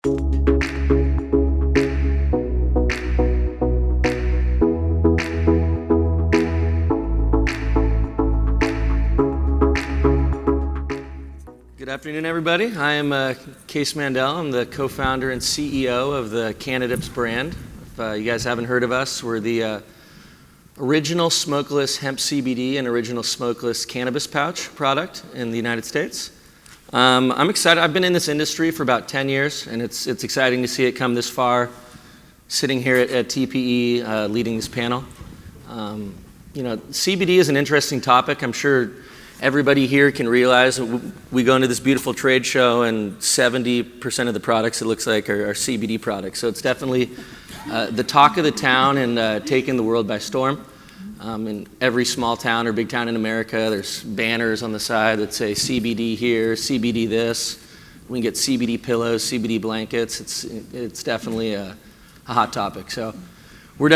Good afternoon, everybody. I am Case Mandel. I'm the co-founder and CEO of the Cannadips brand. If you guys haven't heard of us, we're the original smokeless hemp CBD and original smokeless cannabis pouch product in the United States. I'm excited. I've been in this industry for about 10 years, and it's exciting to see it come this far, sitting here at TPE leading this panel. CBD is an interesting topic. I'm sure everybody here can realize we go into this beautiful trade show and 70% of the products, it looks like, are CBD products. So it's definitely the talk of the town and taking the world by storm. In every small town or big town in America, there's banners on the side that say CBD here, CBD this. We can get CBD pillows, CBD blankets. It's definitely a hot topic. So I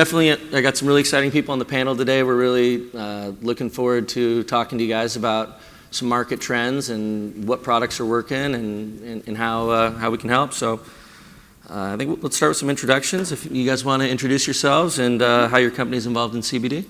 got some really exciting people on the panel today. We're really looking forward to talking to you guys about some market trends and what products are working and how we can help. So I think let's start with some introductions. If you guys want to introduce yourselves and how your company is involved in CBD.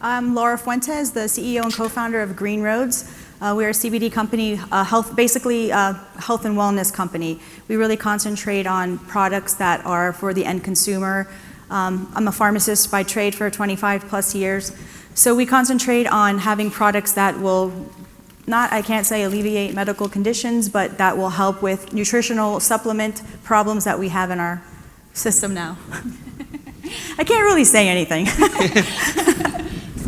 I'm Laura Fuentes, the CEO and co-founder of Green Roads. We're a CBD company, health and wellness company. We really concentrate on products that are for the end consumer. I'm a pharmacist by trade for 25 plus years. So we concentrate on having products that will I can't say alleviate medical conditions, but that will help with nutritional supplement problems that we have in our system now. I can't really say anything.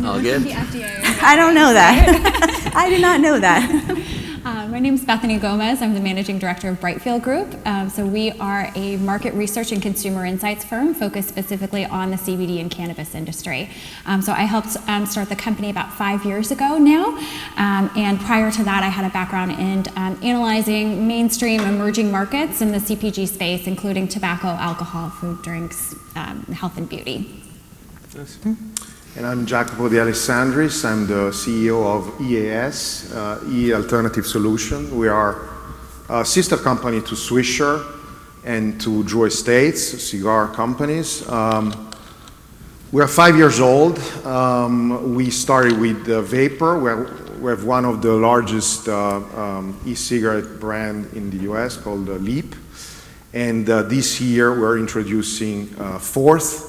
All good? I don't know that. I did not know that. My name is Bethany Gomez. I'm the managing director of Brightfield Group. So we are a market research and consumer insights firm focused specifically on the CBD and cannabis industry. So I helped start the company about 5 years ago now. And prior to that, I had a background in analyzing mainstream emerging markets in the CPG space, including tobacco, alcohol, food, drinks, health and beauty. Nice. And I'm Jacopo De Alessandris. I'm the CEO of EAS, E Alternative Solution. We are a sister company to Swisher and to Drew Estates, cigar companies. We are 5 years old. We started with vapor. We have one of the largest e-cigarette brand in the US called Leap. And this year we're introducing fourth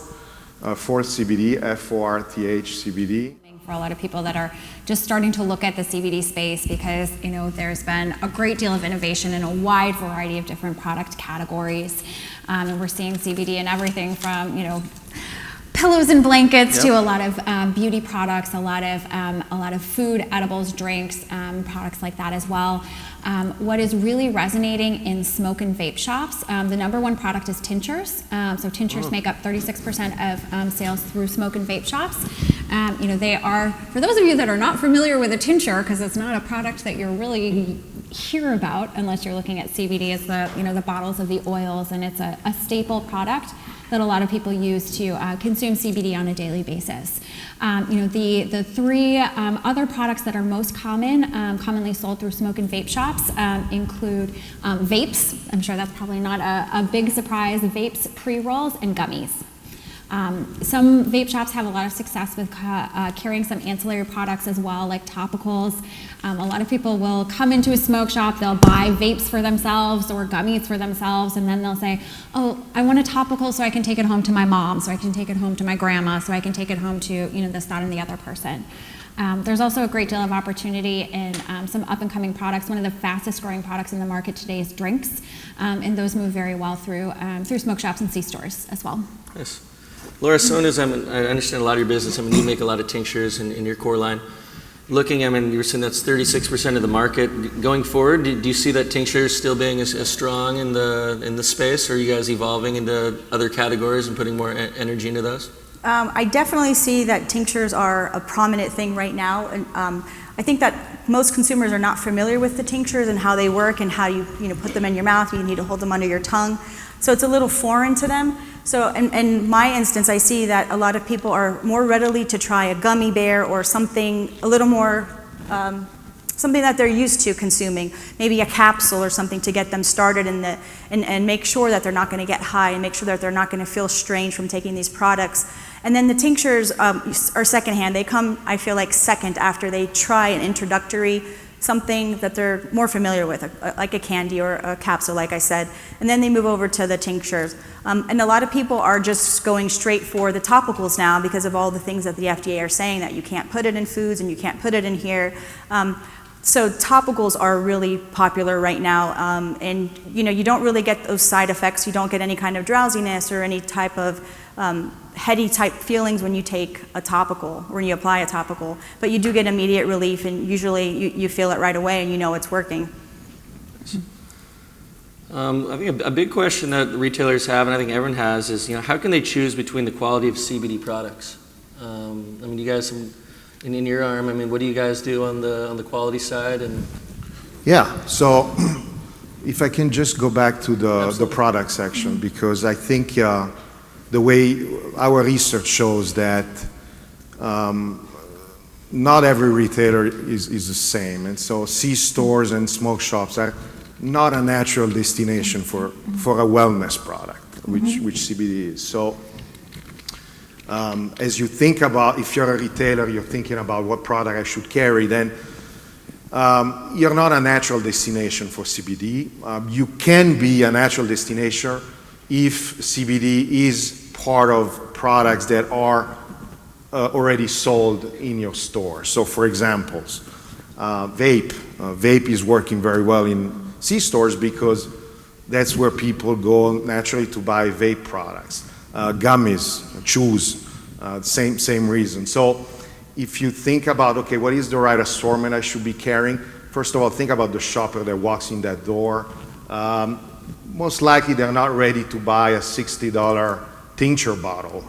CBD, F-O-R-T-H CBD. For a lot of people that are just starting to look at the CBD space because there's been a great deal of innovation in a wide variety of different product categories. And we're seeing CBD in everything from pillows and blankets to a lot of beauty products, a lot of food, edibles, drinks, products like that as well. What is really resonating in smoke and vape shops, the number one product is tinctures. So tinctures make up 36% of sales through smoke and vape shops. They are, for those of you that are not familiar with a tincture, because it's not a product that you're really hear about unless you're looking at CBD as the bottles of the oils, and it's a staple product that a lot of people use to consume CBD on a daily basis. The three other products that are most commonly sold through smoke and vape shops include vapes. I'm sure that's probably not a big surprise. Vapes, pre-rolls, and gummies. Some vape shops have a lot of success with carrying some ancillary products as well, like topicals. A lot of people will come into a smoke shop, they'll buy vapes for themselves or gummies for themselves, and then they'll say, oh, I want a topical so I can take it home to my mom, so I can take it home to my grandma, so I can take it home to this, that, and the other person. There's also a great deal of opportunity in some up-and-coming products. One of the fastest-growing products in the market today is drinks, and those move very well through smoke shops and C-stores as well. Nice. Laura, I understand a lot of your business. You make a lot of tinctures in your core line. Looking, you were saying that's 36% of the market. Going forward, do you see that tinctures still being as strong in the space, or are you guys evolving into other categories and putting more energy into those? I definitely see that tinctures are a prominent thing right now. And I think that most consumers are not familiar with the tinctures and how they work and how you put them in your mouth. You need to hold them under your tongue. So it's a little foreign to them. So in my instance, I see that a lot of people are more readily to try a gummy bear or something a little more something that they're used to consuming, maybe a capsule or something to get them started and make sure that they're not going to get high and make sure that they're not going to feel strange from taking these products. And then the tinctures are secondhand. They come, I feel like, second after they try an introductory something that they're more familiar with, like a candy or a capsule, like I said, and then they move over to the tinctures. And a lot of people are just going straight for the topicals now because of all the things that the FDA are saying, that you can't put it in foods and you can't put it in here. So topicals are really popular right now, and you don't really get those side effects. You don't get any kind of drowsiness or any type of heady type feelings when you take a topical or when you apply a topical, but you do get immediate relief, and usually you feel it right away and you know it's working. I think a big question that retailers have, and I think everyone has, is how can they choose between the quality of CBD products? I mean, you guys, in your arm, I mean, what do you guys do on the quality side? And yeah, so if I can just go back to the product section, because I think the way our research shows that not every retailer is the same, and so C-stores and smoke shops are not a natural destination for a wellness product, which CBD is. So as you think about, if you're a retailer, you're thinking about what product I should carry, then you're not a natural destination for CBD. You can be a natural destination if CBD is part of products that are already sold in your store. So for examples, vape. Vape is working very well in C-stores because that's where people go naturally to buy vape products. Gummies, chews, same reason. So if you think about, okay, what is the right assortment I should be carrying? First of all, think about the shopper that walks in that door. Most likely they're not ready to buy a $60 tincture bottle,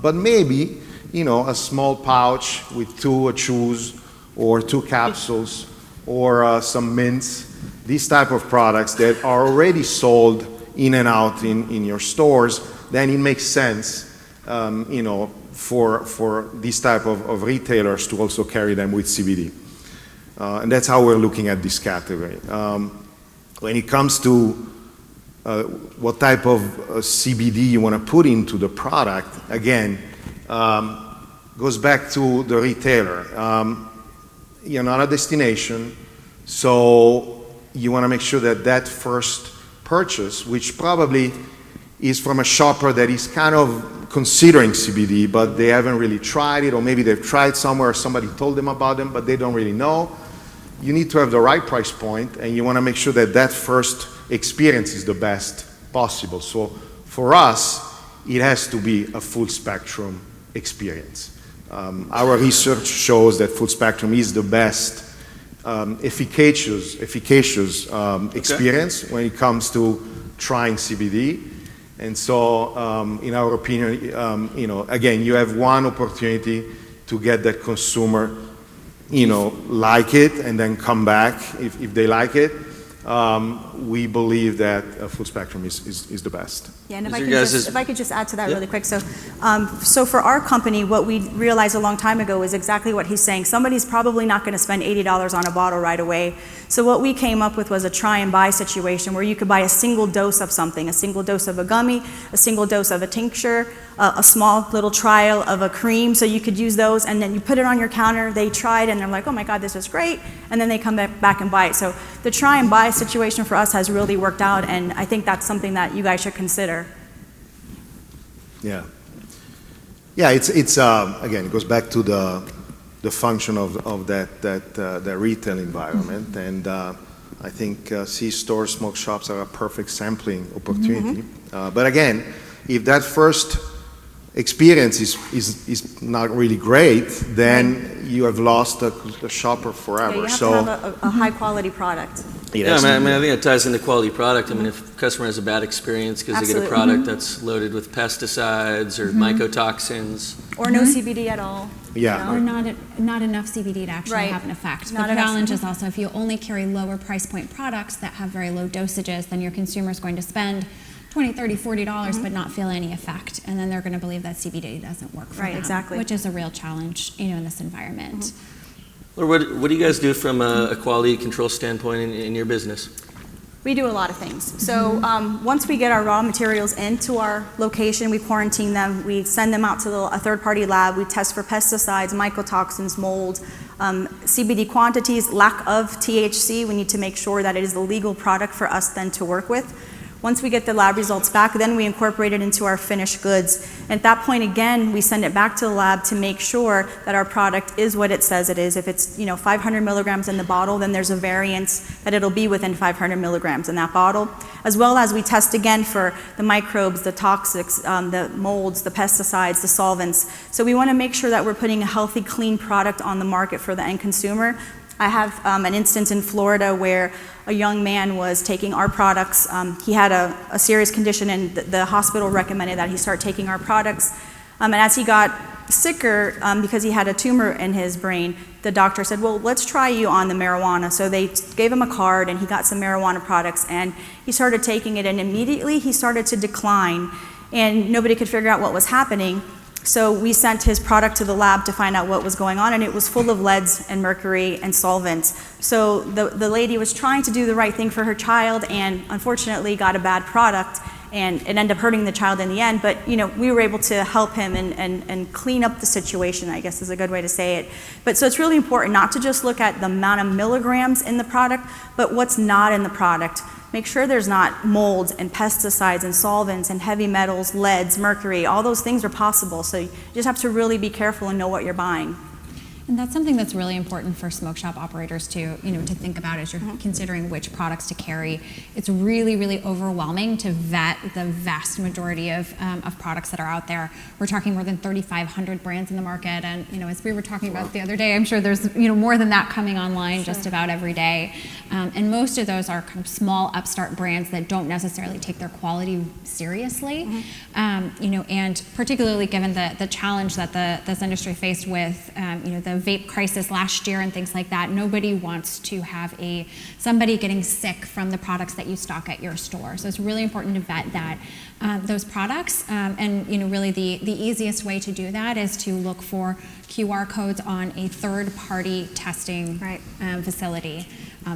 but maybe a small pouch with 2 chews or 2 capsules or some mints, these type of products that are already sold in and out in your stores, then it makes sense for these type of retailers to also carry them with CBD. And that's how we're looking at this category. When it comes to what type of CBD you want to put into the product, again, goes back to the retailer. You're not a destination, so you want to make sure that first purchase, which probably is from a shopper that is kind of considering CBD, but they haven't really tried it, or maybe they've tried somewhere, or somebody told them about them, but they don't really know. You need to have the right price point, and you want to make sure that first experience is the best possible. So for us, it has to be a full spectrum experience. Our research shows that full spectrum is the best efficacious experience when it comes to trying CBD. And so, in our opinion, again, you have one opportunity to get that consumer, like it and then come back if they like it. We believe that full spectrum is the best. Yeah, and if I could just add to that really quick. So for our company, what we realized a long time ago is exactly what he's saying. Somebody's probably not going to spend $80 on a bottle right away. So what we came up with was a try and buy situation where you could buy a single dose of something, a single dose of a gummy, a single dose of a tincture, a small little trial of a cream, so you could use those, and then you put it on your counter, they try it, and they're like, oh my God, this is great, and then they come back and buy it. So the try and buy situation for us has really worked out, and I think that's something that you guys should consider. Yeah. Yeah, it's again, it goes back to the function of that retail environment, and I think C-stores, smoke shops are a perfect sampling opportunity. But again, if that first experience is not really great, then you have lost the shopper forever. Yeah, you have to have a high quality product. Yeah, I mean, I think it ties into quality product. I mean, if a customer has a bad experience because they get a product that's loaded with pesticides or mycotoxins. Or no CBD at all. Yeah. Or not enough CBD to actually have an effect. The challenge is also if you only carry lower price point products that have very low dosages, then your consumer is going to spend $20, $30, $40 but not feel any effect. And then they're going to believe that CBD doesn't work for them. Exactly. Which is a real challenge, in this environment. Or what do you guys do from a quality control standpoint in your business? We do a lot of things. So once we get our raw materials into our location, we quarantine them, we send them out to a third-party lab, we test for pesticides, mycotoxins, mold, CBD quantities, lack of THC. We need to make sure that it is a legal product for us then to work with. Once we get the lab results back, then we incorporate it into our finished goods. At that point, again, we send it back to the lab to make sure that our product is what it says it is. If it's 500 milligrams in the bottle, then there's a variance that it'll be within 500 milligrams in that bottle. As well as we test again for the microbes, the toxics, the molds, the pesticides, the solvents. So we want to make sure that we're putting a healthy, clean product on the market for the end consumer. I have an instance in Florida where a young man was taking our products. He had a serious condition, and the hospital recommended that he start taking our products. And as he got sicker, because he had a tumor in his brain, the doctor said, well, let's try you on the marijuana. So they gave him a card, and he got some marijuana products, and he started taking it, and immediately he started to decline, and nobody could figure out what was happening. So we sent his product to the lab to find out what was going on, and it was full of leads and mercury and solvents. So the lady was trying to do the right thing for her child, and unfortunately got a bad product, and it ended up hurting the child in the end. But we were able to help him and clean up the situation, I guess is a good way to say it. But so it's really important not to just look at the amount of milligrams in the product, but what's not in the product. Make sure there's not molds and pesticides and solvents and heavy metals, leads, mercury. All those things are possible. So you just have to really be careful and know what you're buying. And that's something that's really important for smoke shop operators to think about as you're considering which products to carry. It's really, really overwhelming to vet the vast majority of products that are out there. We're talking more than 3,500 brands in the market, and as we were talking about the other day, I'm sure there's more than that coming online just about every day. And most of those are kind of small upstart brands that don't necessarily take their quality seriously. And particularly given the challenge that this industry faced with the vape crisis last year and things like that, nobody wants to have somebody getting sick from the products that you stock at your store. So it's really important to vet those products. And really the easiest way to do that is to look for QR codes on a third-party testing facility.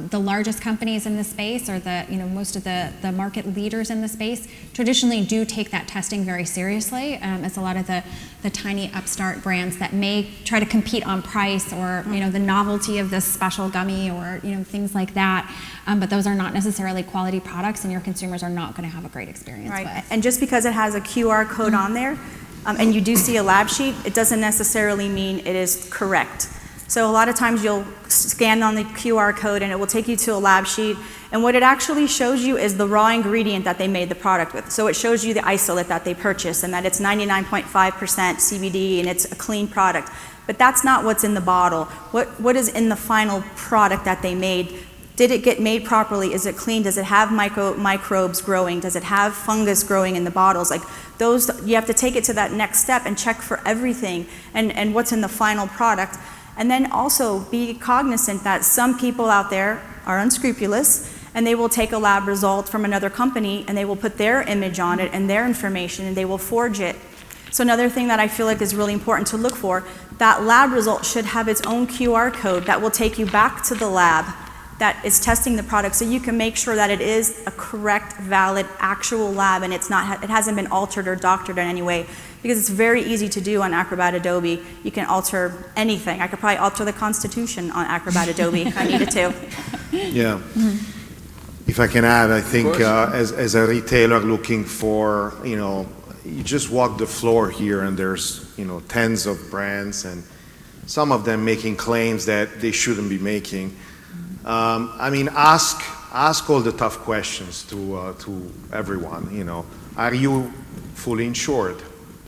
The largest companies in the space, or most of the market leaders in the space, traditionally do take that testing very seriously. As a lot of the tiny upstart brands that may try to compete on price, or the novelty of this special gummy, or things like that. But those are not necessarily quality products, and your consumers are not going to have a great experience with. And just because it has a QR code on there, and you do see a lab sheet, it doesn't necessarily mean it is correct. So a lot of times you'll scan on the QR code and it will take you to a lab sheet, and what it actually shows you is the raw ingredient that they made the product with. So it shows you the isolate that they purchased and that it's 99.5% CBD and it's a clean product. But that's not what's in the bottle. What is in the final product that they made? Did it get made properly? Is it clean? Does it have microbes growing? Does it have fungus growing in the bottles? Like those, you have to take it to that next step and check for everything and what's in the final product. And then also be cognizant that some people out there are unscrupulous, and they will take a lab result from another company and they will put their image on it and their information, and they will forge it. So another thing that I feel like is really important to look for, that lab result should have its own QR code that will take you back to the lab that is testing the product, so you can make sure that it is a correct, valid, actual lab, and it hasn't been altered or doctored in any way. Because it's very easy to do on Acrobat Adobe. You can alter anything. I could probably alter the Constitution on Acrobat Adobe if I needed to. Yeah. If I can add, I think as a retailer looking for, you just walk the floor here and there's, tens of brands, and some of them making claims that they shouldn't be making. Ask all the tough questions to everyone. Are you fully insured?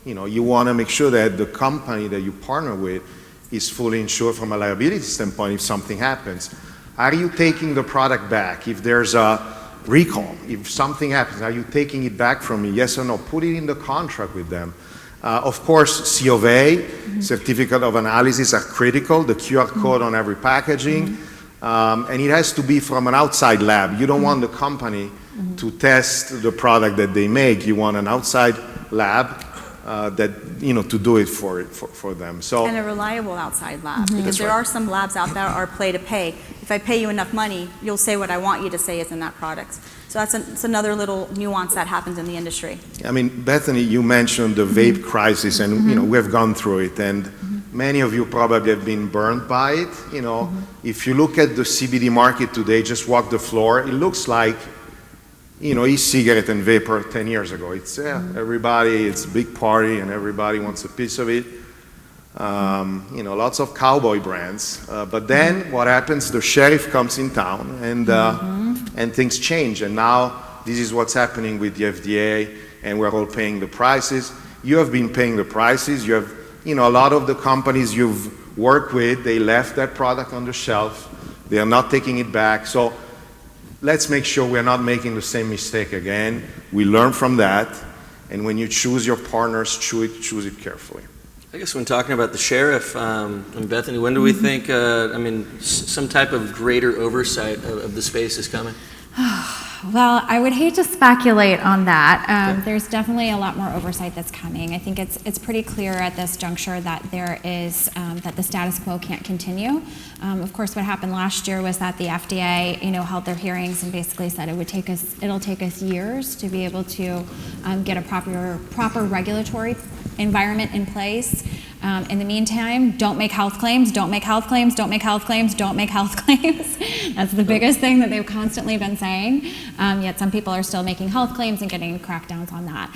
You want to make sure that the company that you partner with is fully insured from a liability standpoint if something happens. Are you taking the product back? If there's a recall, if something happens, are you taking it back from me? Yes or no? Put it in the contract with them. Of course, C of A, certificate of analysis are critical, the QR code on every packaging. And it has to be from an outside lab. You don't want the company to test the product that they make. You want an outside lab that, to do it for them. So, and a reliable outside lab, because there are some labs out there are play to pay. If I pay you enough money, you'll say what I want you to say is in that product. So that's another little nuance that happens in the industry. I mean, Bethany, you mentioned the vape crisis, and we have gone through it, and many of you probably have been burned by it. If you look at the CBD market today, just walk the floor, it looks like e-cigarette and vapor 10 years ago. It's everybody, it's a big party and everybody wants a piece of it. Lots of cowboy brands. But then what happens? The sheriff comes in town and things change. And now this is what's happening with the FDA, and we're all paying the prices. You have been paying the prices. You have, a lot of the companies you've worked with, they left that product on the shelf. They are not taking it back. So let's make sure we're not making the same mistake again. We learn from that, and when you choose your partners, choose it carefully. I guess when talking about the sheriff, and Bethany, when do we think, some type of greater oversight of the space is coming? Well, I would hate to speculate on that. There's definitely a lot more oversight that's coming. I think it's pretty clear at this juncture that there is that the status quo can't continue. Of course, what happened last year was that the FDA, held their hearings and basically said it'll take us years to be able to get a proper regulatory environment in place. In the meantime, don't make health claims, don't make health claims, don't make health claims, don't make health claims. That's the biggest thing that they've constantly been saying. Yet some people are still making health claims and getting crackdowns on that.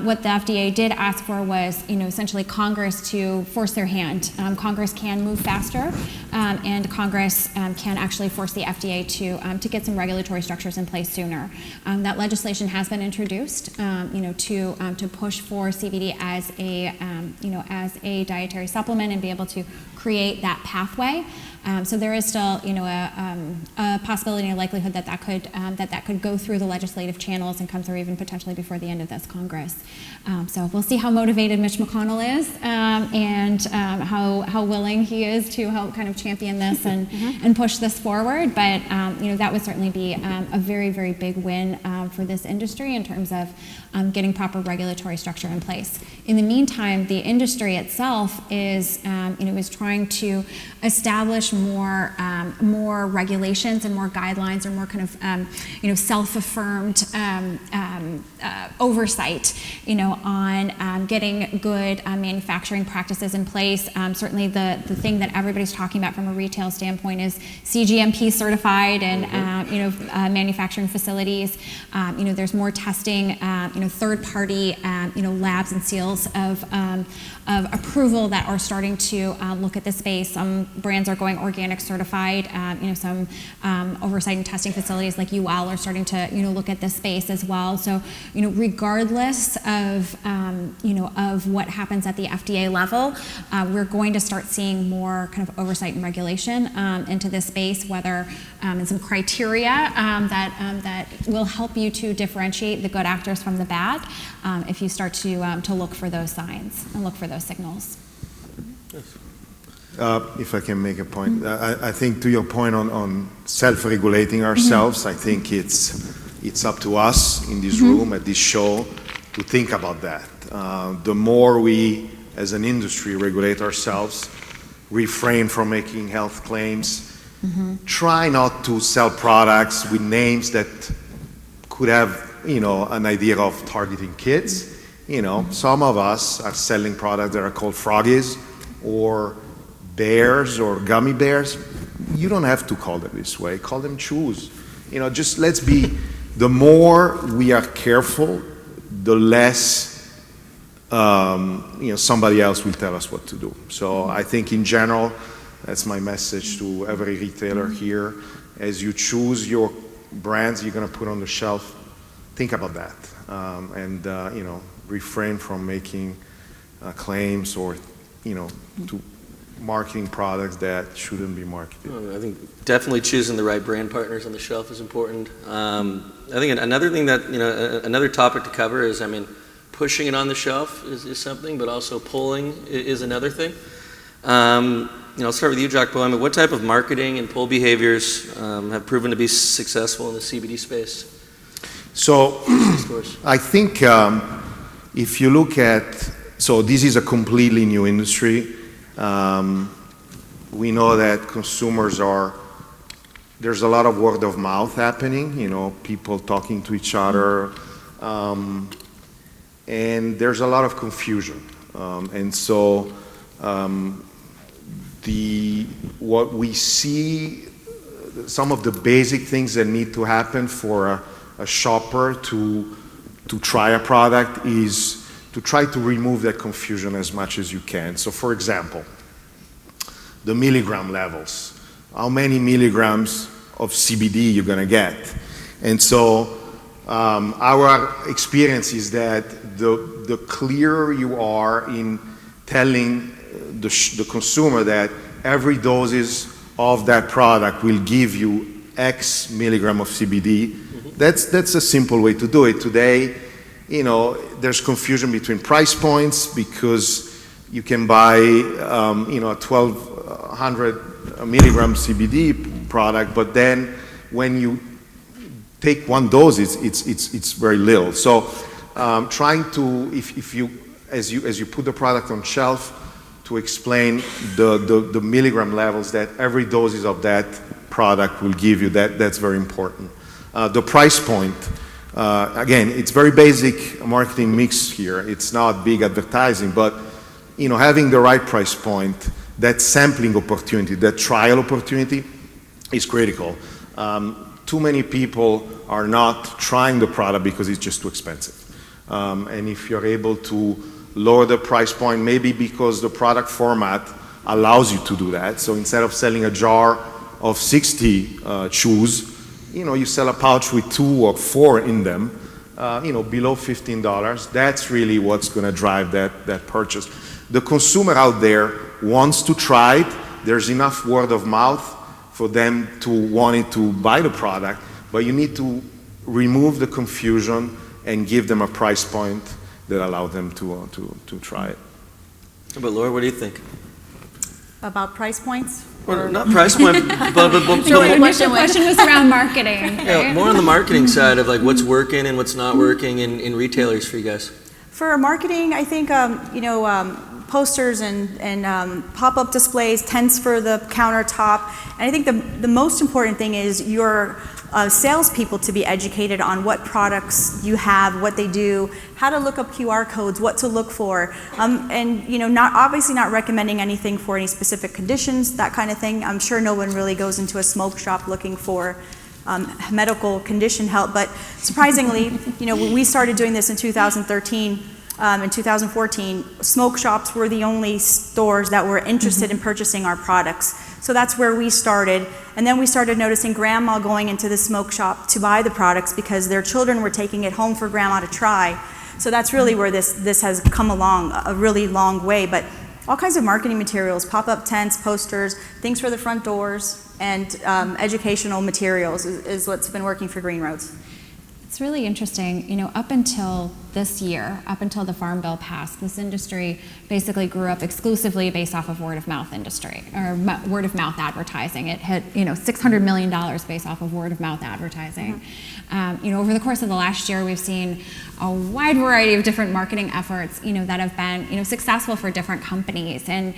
What the FDA did ask for was, essentially Congress to force their hand. Congress can move faster, and Congress can actually force the FDA to get some regulatory structures in place sooner. That legislation has been introduced, to push for CBD as a dietary supplement and be able to create that pathway. So there is still, a possibility and a likelihood that could go through the legislative channels and come through even potentially before the end of this Congress. So we'll see how motivated Mitch McConnell is, and how willing he is to help kind of champion this and push this forward. But that would certainly be a very, very big win for this industry in terms of getting proper regulatory structure in place. In the meantime, the industry itself is trying to establish more regulations and more guidelines, or more kind of self-affirmed oversight on getting good manufacturing practices in place. Certainly the thing that everybody's talking about from a retail standpoint is CGMP certified and manufacturing facilities. There's more testing, third-party labs and seals of approval that are starting to look at the space. Some brands are going organic certified. Some oversight and testing facilities like UL are starting to look at this space as well. So regardless of what happens at the FDA level, we're going to start seeing more kind of oversight and regulation into this space, whether and some criteria that will help you to differentiate the good actors from the bad if you start to look for those signs and look for those signals. If I can make a point, I think to your point on self-regulating ourselves, I think it's up to us in this room at this show to think about that. The more we, as an industry, regulate ourselves, refrain from making health claims, try not to sell products with names that could have, an idea of targeting kids. Some of us are selling products that are called Froggies or bears or gummy bears. You don't have to call them this way. Call them chews. Just let's be, the more we are careful, the less somebody else will tell us what to do. So I think in general, that's my message to every retailer here. As you choose your brands you're going to put on the shelf, think about that, and refrain from making claims or to marketing products that shouldn't be marketed. I think definitely choosing the right brand partners on the shelf is important. I think another thing that, another topic to cover is, pushing it on the shelf is something, but also pulling is another thing. I'll start with you, Jacopo. What type of marketing and pull behaviors have proven to be successful in the CBD space? So I think if you look at So this is a completely new industry. We know that there's a lot of word of mouth happening, people talking to each other, and there's a lot of confusion. And so what we see, some of the basic things that need to happen for a shopper to try a product is to try to remove that confusion as much as you can. So for example, the milligram levels. How many milligrams of CBD you're gonna get? And so our experience is that the clearer you are in telling the consumer that every doses of that product will give you X milligram of CBD, that's a simple way to do it. Today, there's confusion between price points because you can buy, a 1,200 milligram CBD product, but then when you take one dose, it's very little. So trying to, as you put the product on shelf, to explain the milligram levels that every doses of that product will give you, that's very important. The price point, again, it's very basic marketing mix here. It's not big advertising, but having the right price point, that sampling opportunity, that trial opportunity is critical. Too many people are not trying the product because it's just too expensive. And if you're able to lower the price point, maybe because the product format allows you to do that. So instead of selling a jar of 60 chews, you sell a pouch with 2 or 4 in them, below $15. That's really what's going to drive that purchase. The consumer out there wants to try it. There's enough word of mouth for them to want to buy the product, but you need to remove the confusion and give them a price point that allow them to try it. But Laura, what do you think? About price points? Well, not price point, but the initial question was around marketing. Right? Yeah, more on the marketing side of like what's working and what's not working in retailers for you guys. For marketing, I think posters and pop-up displays, tents for the countertop. And I think the most important thing is your salespeople to be educated on what products you have, what they do, how to look up QR codes, what to look for, and obviously not recommending anything for any specific conditions, that kind of thing. I'm sure no one really goes into a smoke shop looking for medical condition help, but surprisingly, when we started doing this in 2013, in 2014, smoke shops were the only stores that were interested in purchasing our products. So that's where we started. And then we started noticing grandma going into the smoke shop to buy the products because their children were taking it home for grandma to try. So that's really where this has come along a really long way. But all kinds of marketing materials, pop-up tents, posters, things for the front doors, and educational materials is what's been working for Green Roads. It's really interesting, up until this year, up until the Farm Bill passed, this industry basically grew up exclusively based off of word of mouth industry, or word of mouth advertising. It hit, $600 million based off of word of mouth advertising. Over the course of the last year, we've seen a wide variety of different marketing efforts, that have been, successful for different companies, and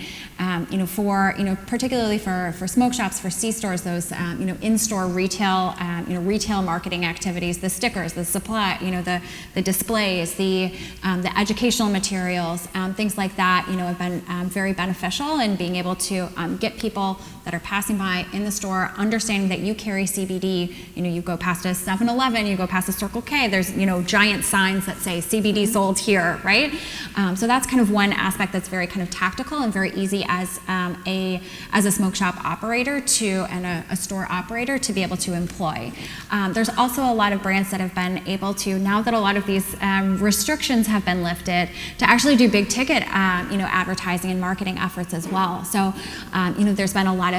particularly for smoke shops, for C-stores, those, in-store retail, retail marketing activities, the stickers, the supply, the displays, the educational materials, things like that, have been very beneficial in being able to get people that are passing by in the store understanding that you carry CBD. You go past a 7-Eleven, you go past a Circle K, there's giant signs that say CBD sold here, right? So that's kind of one aspect that's very kind of tactical and very easy as a smoke shop operator and a store operator to be able to employ. There's also a lot of brands that have been able to, now that a lot of these restrictions have been lifted, to actually do big ticket advertising and marketing efforts as well. So there's been a lot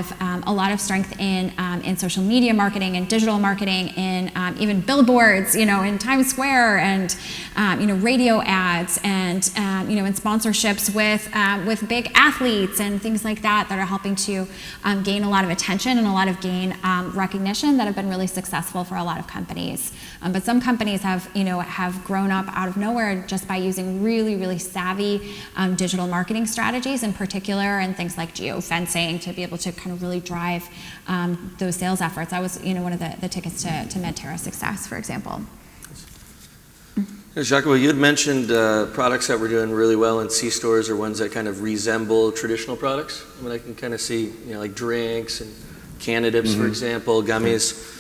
of strength in social media marketing and digital marketing, in even billboards, in Times Square, and radio ads. ads and and sponsorships with big athletes and things like that are helping to gain a lot of attention and a lot of recognition that have been really successful for a lot of companies. But some companies have grown up out of nowhere just by using really, really savvy digital marketing strategies in particular, and things like geofencing to be able to kind of really drive those sales efforts. That was one of the tickets to Medterra's success, for example. Jacopo, you had mentioned products that were doing really well in C-stores or ones that kind of resemble traditional products. I mean, I can kind of see, like drinks and candidips, for example, gummies.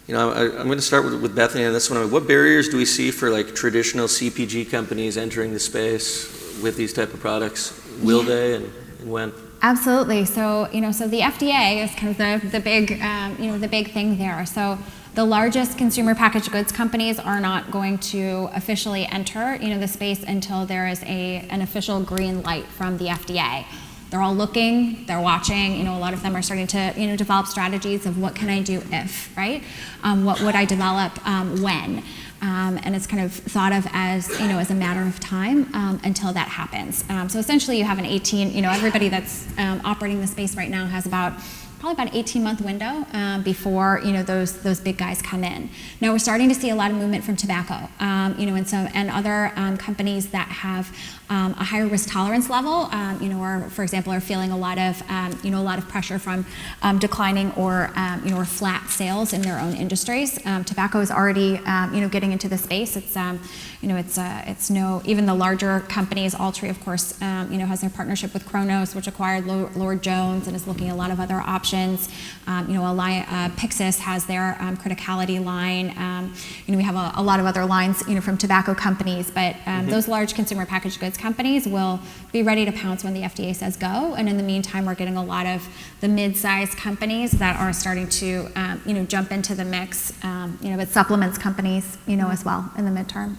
I'm going to start with Bethany on this one. What barriers do we see for like traditional CPG companies entering the space with these type of products? Will they, and when? Absolutely. So the FDA is kind of the big the big thing there. So the largest consumer packaged goods companies are not going to officially enter the space until there is an official green light from the FDA. They're all looking, they're watching, a lot of them are starting to, develop strategies of what can I do if, right? What would I develop when? And it's kind of thought of as, as a matter of time until that happens. So essentially you have an 18, everybody that's operating the space right now has probably about an 18-month window before those big guys come in. Now we're starting to see a lot of movement from tobacco, and other companies that have a higher risk tolerance level, or for example are feeling a lot of pressure from declining or flat sales in their own industries. Tobacco is already getting into the space. It's even the larger companies. Altria, of course, has their partnership with Kronos, which acquired Lord Jones and is looking at a lot of other options. Pyxis has their criticality line. We have a lot of other lines, from tobacco companies, but those large consumer packaged goods companies will be ready to pounce when the FDA says go. And in the meantime, we're getting a lot of the mid-sized companies that are starting to, jump into the mix. But supplements companies, as well in the midterm.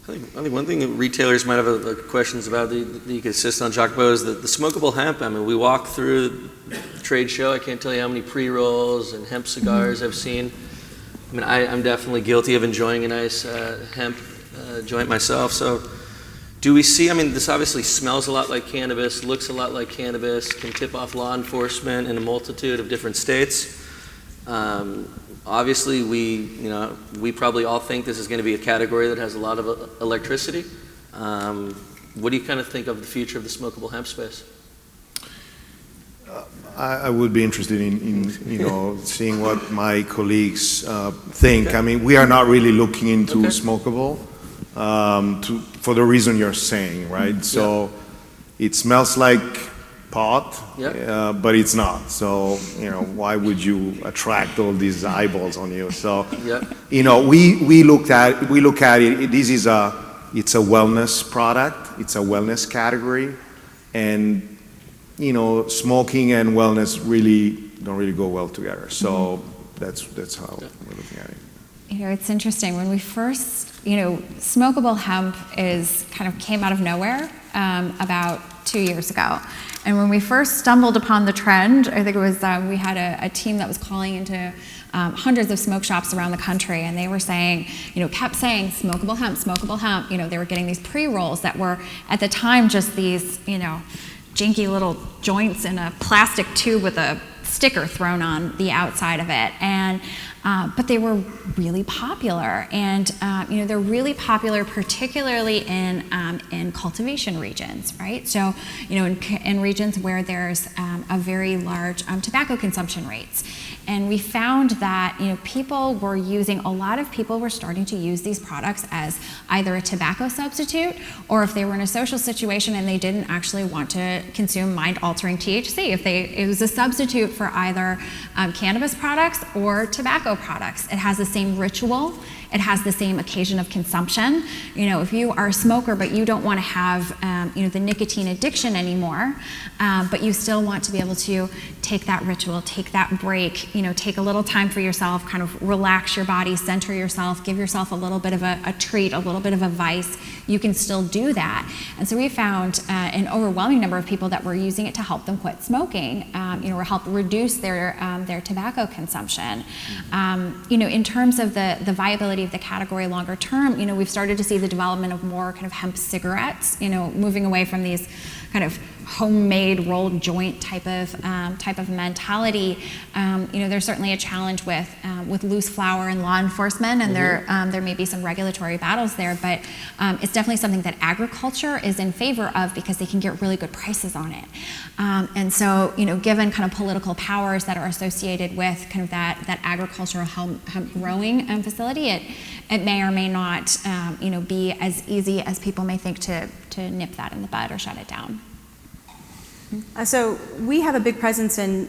I think one thing that retailers might have questions about that you could assist on, Jacopo, is the smokable hemp. I mean, we walk through the trade show. I can't tell you how many pre-rolls and hemp cigars I've seen. I mean, I'm definitely guilty of enjoying a nice hemp joint myself. So do we see, this obviously smells a lot like cannabis, looks a lot like cannabis, can tip off law enforcement in a multitude of different states. Obviously, we probably all think this is going to be a category that has a lot of electricity. What do you kind of think of the future of the smokable hemp space? I would be interested in seeing what my colleagues think. Okay. We are not really looking into smokable for the reason you're saying, right? So it smells like pot, but it's not. So why would you attract all these eyeballs on you? So we look at it. It's a wellness product. It's a wellness category, and smoking and wellness don't really go well together. So that's how we're looking at it. It's interesting. When we first, smokable hemp came out of nowhere about 2 years ago. And when we first stumbled upon the trend, I think it was we had a team that was calling into hundreds of smoke shops around the country, and they were saying, kept saying smokable hemp, smokable hemp. They were getting these pre-rolls that were at the time just these, janky little joints in a plastic tube with a sticker thrown on the outside of it, and but they were really popular, and they're really popular, particularly in cultivation regions, right? So in regions where there's a very large tobacco consumption rates. And we found that a lot of people were starting to use these products as either a tobacco substitute, or if they were in a social situation and they didn't actually want to consume mind-altering THC, it was a substitute for either cannabis products or tobacco products. It has the same ritual. It has the same occasion of consumption. If you are a smoker but you don't want to have the nicotine addiction anymore, but you still want to be able to take that ritual, take that break, take a little time for yourself, kind of relax your body, center yourself, give yourself a little bit of a treat, a little bit of a vice, you can still do that. And so we found an overwhelming number of people that were using it to help them quit smoking, or help reduce their tobacco consumption. In terms of the viability of the category longer term, we've started to see the development of more kind of hemp cigarettes, moving away from these kind of homemade rolled joint type of mentality. There's certainly a challenge with loose flower and law enforcement, and there may be some regulatory battles there, but it's definitely something that agriculture is in favor of because they can get really good prices on it. And so, given kind of political powers that are associated with kind of that agricultural hemp growing facility, it may or may not be as easy as people may think to nip that in the bud or shut it down. So we have a big presence in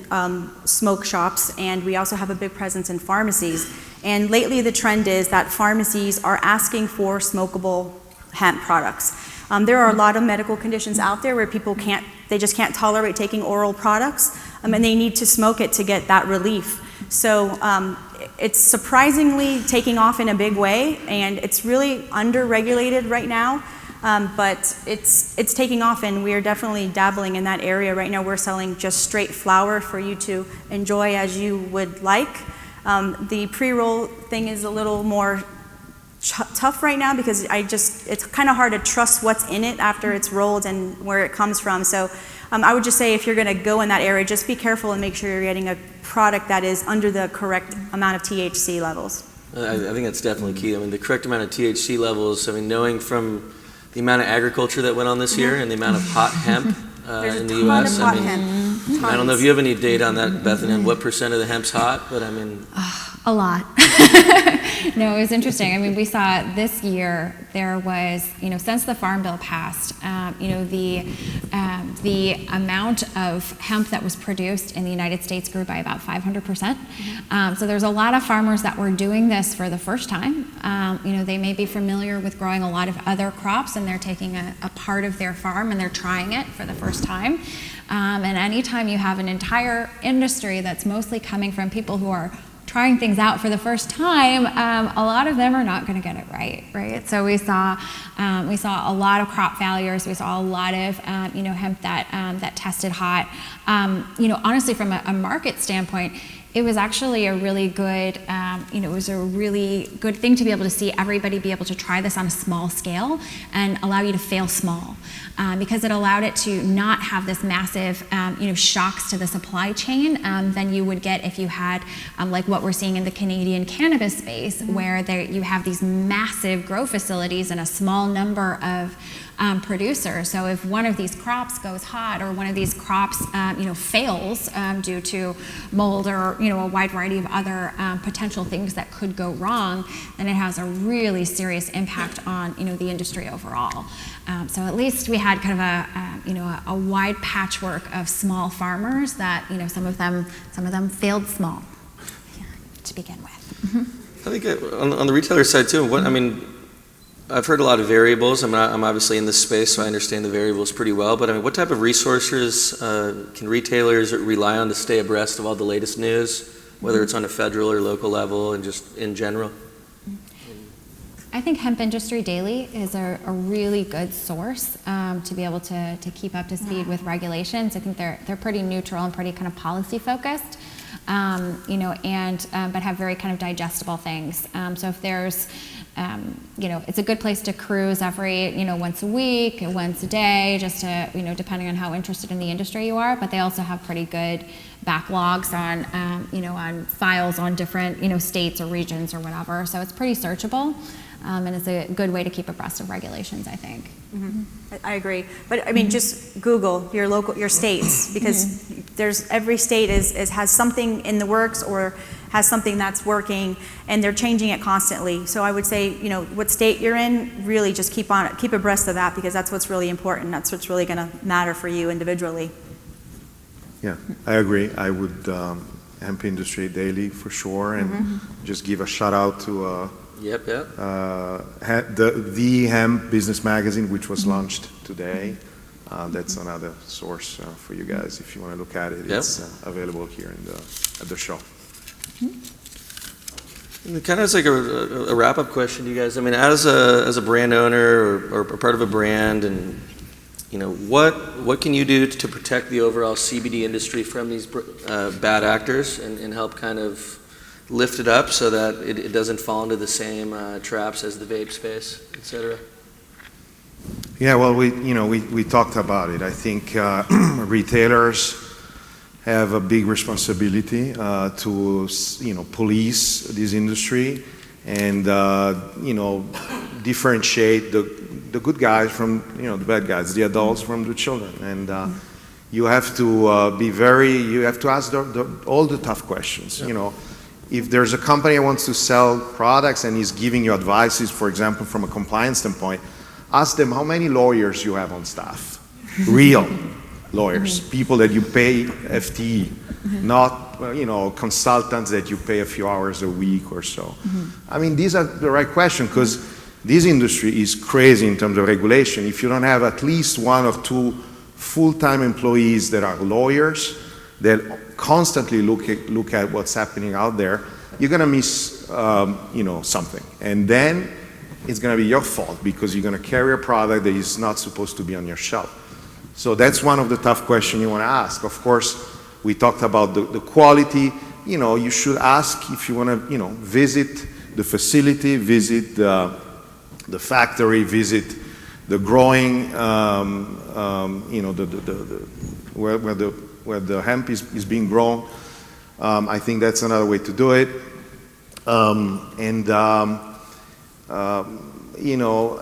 smoke shops, and we also have a big presence in pharmacies. And lately the trend is that pharmacies are asking for smokable hemp products. There are a lot of medical conditions out there where people just can't tolerate taking oral products, and they need to smoke it to get that relief. So it's surprisingly taking off in a big way, and it's really under-regulated right now. But it's taking off, and we are definitely dabbling in that area. Right now we're selling just straight flower for you to enjoy as you would like. The pre-roll thing is a little more tough right now because it's kind of hard to trust what's in it after it's rolled and where it comes from. So I would just say if you're going to go in that area, just be careful and make sure you're getting a product that is under the correct amount of THC levels. I think that's definitely key. I mean, the correct amount of THC levels, knowing from the amount of agriculture that went on this year and the amount of hot hemp in the U.S. I don't know if you have any data on that, Bethany, and what % of the hemp's hot, but I mean... A lot. No, it was interesting. I mean, we saw this year there was, since the Farm Bill passed, the amount of hemp that was produced in the United States grew by about 500%. So there's a lot of farmers that were doing this for the first time. They may be familiar with growing a lot of other crops, and they're taking a part of their farm and they're trying it for the first time. And anytime you have an entire industry that's mostly coming from people who are trying things out for the first time, a lot of them are not going to get it right? So we saw a lot of crop failures. We saw a lot of hemp that tested hot. Honestly, from a market standpoint, it was actually a really good, it was a really good thing to be able to see everybody be able to try this on a small scale and allow you to fail small, because it allowed it to not have this massive, shocks to the supply chain than you would get if you had, like what we're seeing in the Canadian cannabis space, where you have these massive grow facilities and a small number of producers. So if one of these crops goes hot, or one of these crops, fails due to mold or a wide variety of other potential things that could go wrong, then it has a really serious impact on the industry overall. So at least we had kind of a wide patchwork of small farmers that some of them failed small to begin with. I think on the retailer side too. I've heard a lot of variables. I'm obviously in this space, so I understand the variables pretty well. But what type of resources can retailers rely on to stay abreast of all the latest news, whether it's on a federal or local level, and just in general? I think Hemp Industry Daily is a really good source to be able to keep up to speed with regulations. I think they're pretty neutral and pretty kind of policy focused, but have very kind of digestible things. So if there's it's a good place to cruise every, once a week, once a day, just to, depending on how interested in the industry you are. But they also have pretty good backlogs on, on files on different, states or regions or whatever. So it's pretty searchable, and it's a good way to keep abreast of regulations, I think. Mm-hmm. I agree, but just Google your states, because every state has something in the works or has something that's working, and they're changing it constantly. So I would say, what state you're in, really just keep abreast of that, because that's what's really important. That's what's really going to matter for you individually. Yeah, I agree. I would Hemp Industry Daily for sure, and just give a shout out to the Hemp Business Magazine, which was launched today. That's another source for you guys if you want to look at it. It's available here at the show. And kind of as like a wrap-up question to you guys. I mean, as a brand owner or part of a brand, and what can you do to protect the overall CBD industry from these bad actors and help kind of lift it up so that it doesn't fall into the same traps as the vape space, et cetera? Yeah, well, we talked about it. I think retailers have a big responsibility to police this industry and differentiate the good guys from the bad guys, the adults from the children. And you have to you have to ask all the tough questions. Yeah. If there's a company that wants to sell products and is giving you advices, for example, from a compliance standpoint, ask them how many lawyers you have on staff. Real lawyers, people that you pay FTE, not consultants that you pay a few hours a week or so. I mean, these are the right questions because this industry is crazy in terms of regulation. If you don't have at least 1 or 2 full-time employees that are lawyers that constantly look at what's happening out there, you're going to miss something, and then it's going to be your fault because you're going to carry a product that is not supposed to be on your shelf. So that's one of the tough questions you want to ask. Of course, we talked about the quality. You should ask if you want to visit the facility, visit the factory, visit the growing where the hemp is being grown. I think that's another way to do it.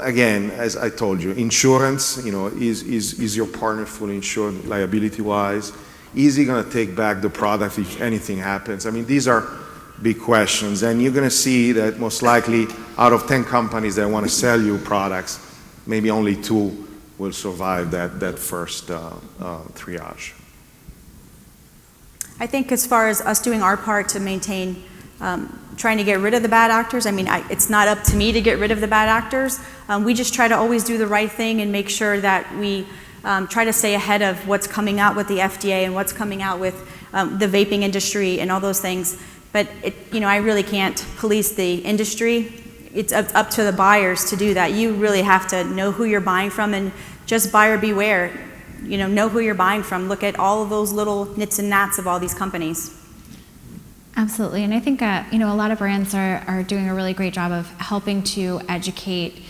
Again, as I told you, insurance, is your partner fully insured liability-wise? Is he going to take back the product if anything happens? I mean, these are big questions, and you're going to see that most likely out of 10 companies that want to sell you products, maybe only 2 will survive that first triage. I think as far as us doing our part to maintain trying to get rid of the bad actors, I mean, it's not up to me to get rid of the bad actors. We just try to always do the right thing and make sure that we try to stay ahead of what's coming out with the FDA and what's coming out with the vaping industry and all those things. But I really can't police the industry. It's up to the buyers to do that. You really have to know who you're buying from and just buyer beware. Know who you're buying from. Look at all of those little nits and gnats of all these companies. Absolutely, and I think a lot of brands are doing a really great job of helping to educate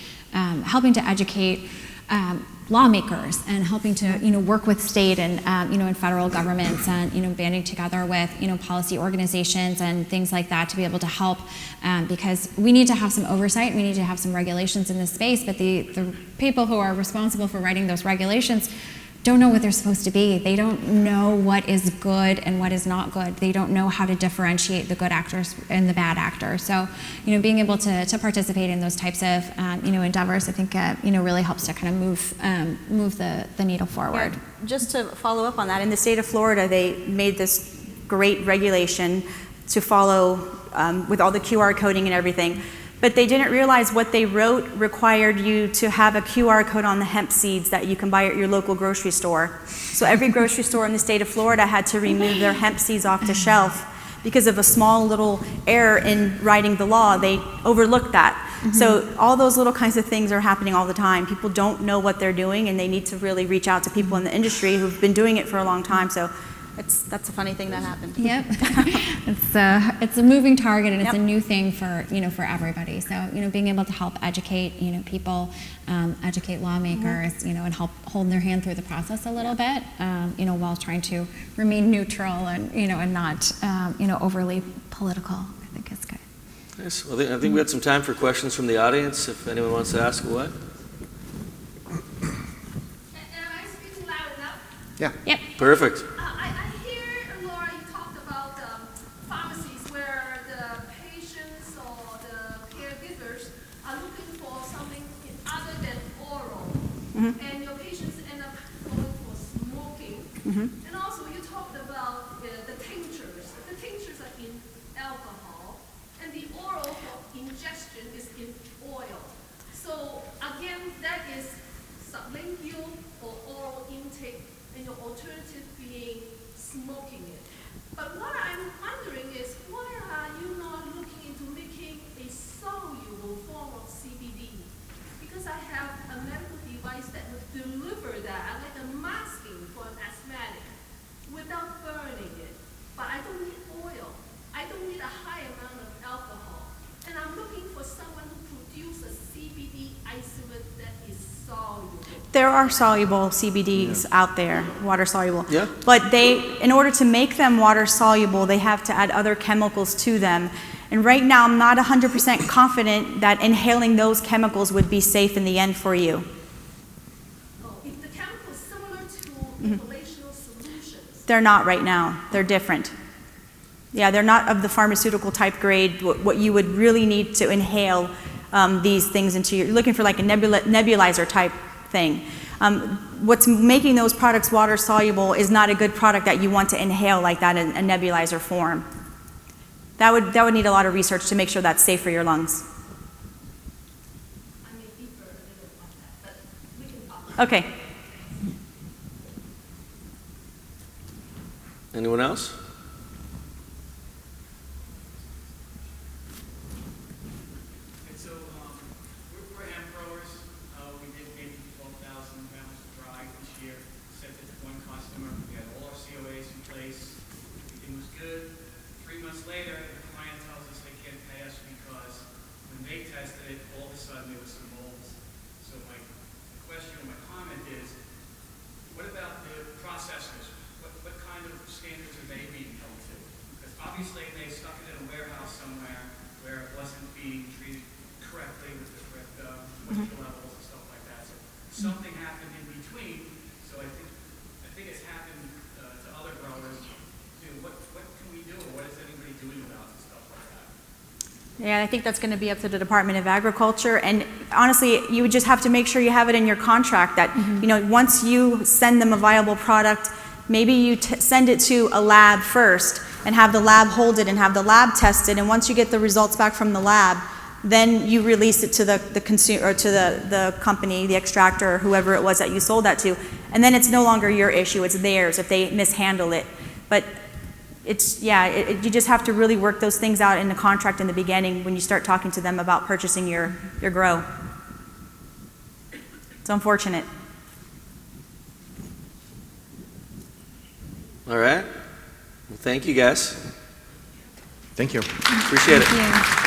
lawmakers and helping to work with state and and federal governments and banding together with policy organizations and things like that to be able to help because we need to have some oversight, we need to have some regulations in this space, but the people who are responsible for writing those regulations don't know what they're supposed to be. They don't know what is good and what is not good. They don't know how to differentiate the good actors and the bad actors. So, being able to participate in those types of endeavors, I think really helps to kind of move the needle forward. Yeah, just to follow up on that, in the state of Florida, they made this great regulation to follow with all the QR coding and everything. But they didn't realize what they wrote required you to have a QR code on the hemp seeds that you can buy at your local grocery store. So every grocery store in the state of Florida had to remove their hemp seeds off the shelf because of a small little error in writing the law. They overlooked that. So all those little kinds of things are happening all the time. People don't know what they're doing, and they need to really reach out to people in the industry who've been doing it for a long time. So that's a funny thing that happened. Yep, it's a moving target, and it's a new thing for for everybody. So being able to help educate people, educate lawmakers, and help hold their hand through the process a little bit, while trying to remain neutral and and not overly political. I think is good. Nice. Well, I think we had some time for questions from the audience. If anyone wants to ask what. Am I speaking loud enough? Yeah. Yep. Perfect. I hear, Laura, you talked about pharmacies where the patients or the caregivers are looking for something other than oral, and your patients end up going for smoking. And also, you talked about the tinctures. The tinctures are in alcohol, and the oral for ingestion is in oil. So again, that is sublingual or oral intake, and your alternative being smoking it. But what I'm wondering is, why are you not looking into making deliver that, like a masking for an asthmatic, without burning it. But I don't need oil. I don't need a high amount of alcohol. And I'm looking for someone who produces a CBD isolate that is soluble. There are soluble CBDs out there, water soluble. Yeah. But in order to make them water soluble, they have to add other chemicals to them. And right now, I'm not 100% confident that inhaling those chemicals would be safe in the end for you. Oh, if the chemical is similar to inhalational solutions. They're not right now. They're different. Yeah, they're not of the pharmaceutical type grade, what you would really need to inhale these things into. You're looking for like a nebulizer type thing. What's making those products water soluble is not a good product that you want to inhale like that in a nebulizer form. That would need a lot of research to make sure that's safe for your lungs. I may differ a little on that, but we can talk. Okay. Anyone else? And so we're hemp growers. We did maybe 12,000 pounds of dry this year. Sent it to one customer. We had all our COAs in place. Everything was good. 3 months later, the client tells us they can't pay us because when they tested it, all of a sudden there was some molds. So my question or my comment is, what about the processors? What kind of standards are they being held to? Because obviously they stuck it in a warehouse somewhere where it wasn't being treated correctly with the correct moisture levels and stuff like that. So something happened in between. So I think it's happened to other growers too. What can we do? Or what is anybody doing about stuff like that? Yeah, I think that's going to be up to the Department of Agriculture. And honestly, you would just have to make sure you have it in your contract that, you know, once you send them a viable product, maybe you send it to a lab first and have the lab hold it and have the lab test it. And once you get the results back from the lab, then you release it to the consumer or to the company, the extractor, or whoever it was that you sold that to. And then it's no longer your issue, it's theirs if they mishandle it. But it's, yeah, you just have to really work those things out in the contract in the beginning when you start talking to them about purchasing your grow. It's unfortunate. All right. Well, thank you guys. Thank you. Appreciate it. Thank you.